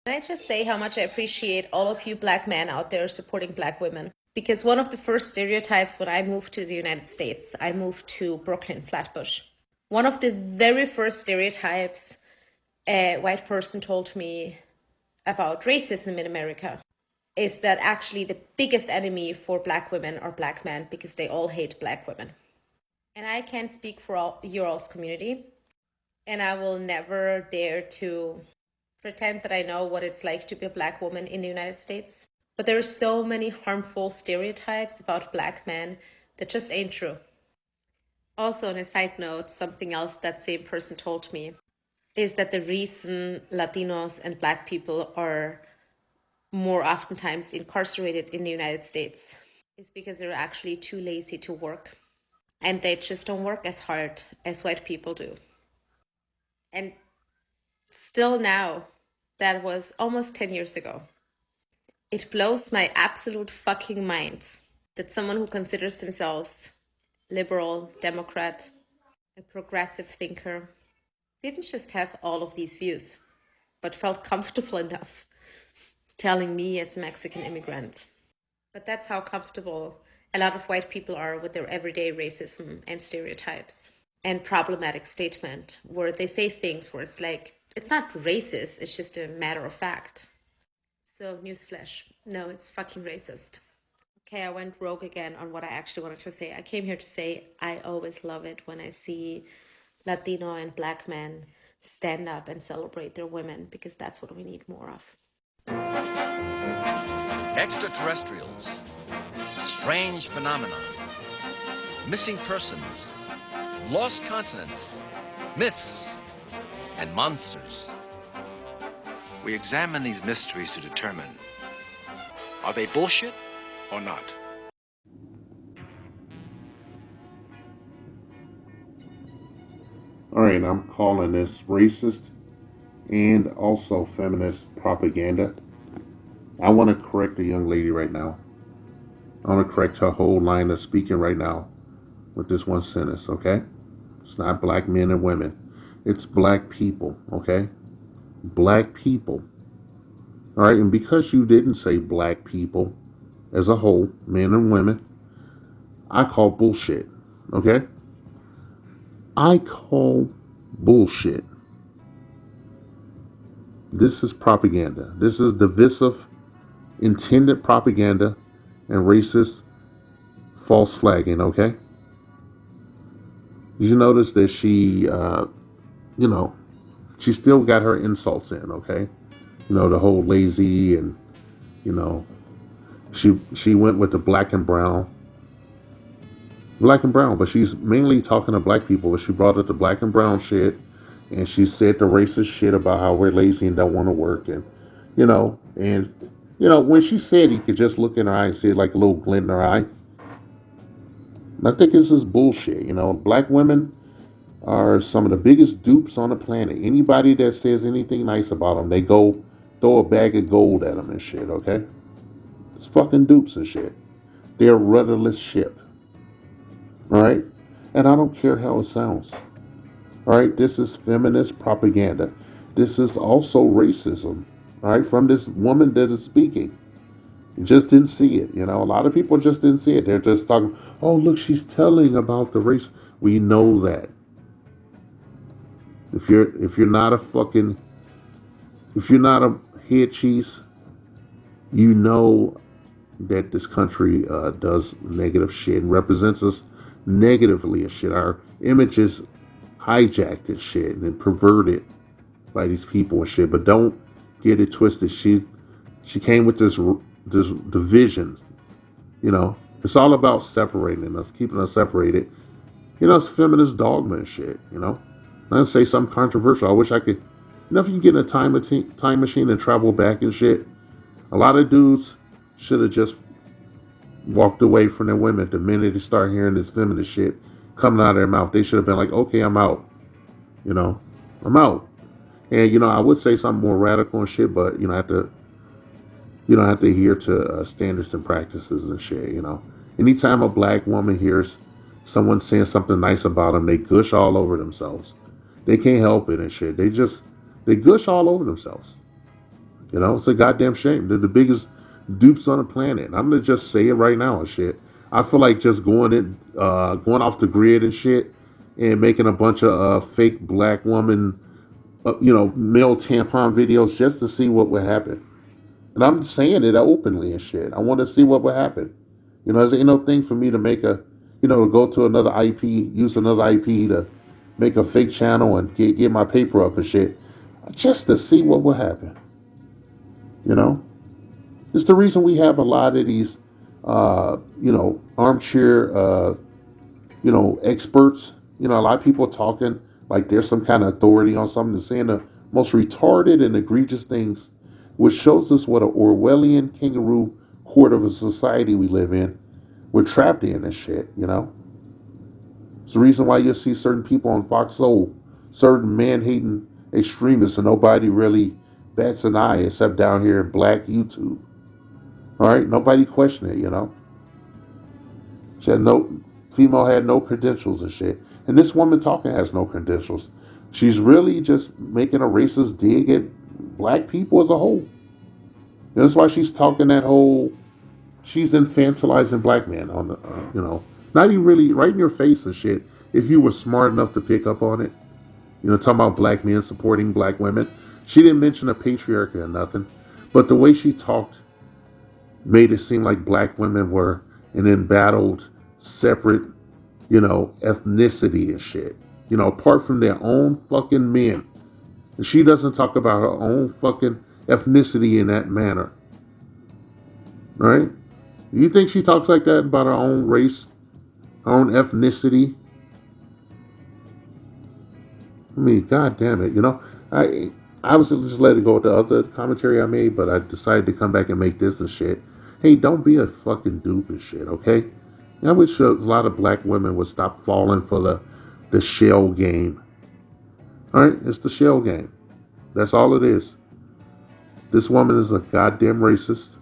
Can I just say how much I appreciate all of you black men out there supporting black women? Because one of the first stereotypes when I moved to the United States, I moved to Brooklyn, Flatbush. One of the very first stereotypes a white person told me about racism in America is that actually the biggest enemy for black women are black men because they all hate black women. And I can't speak for all your all's community, and I will never dare to pretend that I know what it's like to be a black woman in the United States. But there are so many harmful stereotypes about black men that just ain't true. Also, on a side note, something else that same person told me is that the reason Latinos and black people are more oftentimes incarcerated in the United States is because they're actually too lazy to work. And they just don't work as hard as white people do. And still now, that was almost 10 years ago. It blows my absolute fucking mind that someone who considers themselves liberal, Democrat, a progressive thinker, didn't just have all of these views, but felt comfortable enough telling me as a Mexican immigrant. But that's how comfortable a lot of white people are with their everyday racism and stereotypes and problematic statement where they say things where it's like, it's not racist, it's just a matter of fact. So, newsflash, no, it's fucking racist. Okay, I went rogue again on what I actually wanted to say. I came here to say I always love it when I see Latino and black men stand up and celebrate their women because that's what we need more of. Extraterrestrials, strange phenomena, missing persons, lost continents, myths, and monsters. We examine these mysteries to determine, are they bullshit or not? All right, I'm calling this racist and also feminist propaganda. I want to correct a young lady right now. I want to correct her whole line of speaking right now with this one sentence, okay? It's not black men and women. It's black people, okay? Black people. All right, and because you didn't say black people as a whole, men and women, I call bullshit, okay? I call bullshit. This is propaganda. This is divisive, intended propaganda and racist false flagging, okay? Did you notice that you know, she still got her insults in, okay? You know, the whole lazy and, you know, she went with the black and brown. Black and brown, but she's mainly talking to black people, but she brought up the black and brown shit and she said the racist shit about how we're lazy and don't want to work and when she said he could just look in her eye and see like a little glint in her eye. And I think this is bullshit. Black women are some of the biggest dupes on the planet. Anybody that says anything nice about them, they go throw a bag of gold at them and shit, okay? It's fucking dupes and shit. They're a rudderless ship, alright? And I don't care how it sounds. Alright, this is feminist propaganda. This is also racism, alright, from this woman that is speaking. Just didn't see it. A lot of people just didn't see it. They're just talking, oh, look, she's telling about the race. We know that. If you're not a fucking, if you're not a head cheese, you know that this country does negative shit and represents us negatively as shit. Our image is hijacked and shit and perverted by these people and shit. But don't get it twisted. She came with this division. It's all about separating us, keeping us separated. It's feminist dogma and shit. I'd say something controversial. I wish I could. If you get in a time machine and travel back and shit, a lot of dudes should have just walked away from their women the minute they start hearing this feminist shit coming out of their mouth. They should have been like, okay, I'm out. I'm out. And I would say something more radical and shit, but I have to adhere to standards and practices and shit. Anytime a black woman hears someone saying something nice about them, they gush all over themselves. They can't help it and shit. They gush all over themselves. You know, it's a goddamn shame. They're the biggest dupes on the planet. I'm gonna just say it right now and shit. I feel like just going off the grid and shit, and making a bunch of fake black woman, male tampon videos just to see what would happen. And I'm saying it openly and shit. I want to see what would happen. There ain't no thing for me to make go to another IP, use another IP to make a fake channel and get my paper up and shit, just to see what would happen. You know, it's the reason we have a lot of these, armchair, experts. A lot of people talking like there's some kind of authority on something, saying the most retarded and egregious things, which shows us what an Orwellian kangaroo court of a society we live in. We're trapped in this shit. It's the reason why you see certain people on Fox Soul, certain man-hating extremists, and nobody really bats an eye except down here in black YouTube. All right, nobody question it. She had no female had no credentials and shit, and this woman talking has no credentials. She's really just making a racist dig at black people as a whole. That's why she's talking that whole. She's infantilizing black men on the, not even really right in your face and shit. If you were smart enough to pick up on it, talking about black men supporting black women. She didn't mention a patriarchy or nothing, but the way she talked made it seem like black women were an embattled, separate, ethnicity and shit. Apart from their own fucking men. And she doesn't talk about her own fucking ethnicity in that manner. Right? You think she talks like that about her own race, her own ethnicity? I mean, god damn it, I was just let it go with the other commentary I made, but I decided to come back and make this and shit. Hey, don't be a fucking dupe and shit, okay? I wish a lot of black women would stop falling for the shell game. Alright? It's the shell game. That's all it is. This woman is a goddamn racist.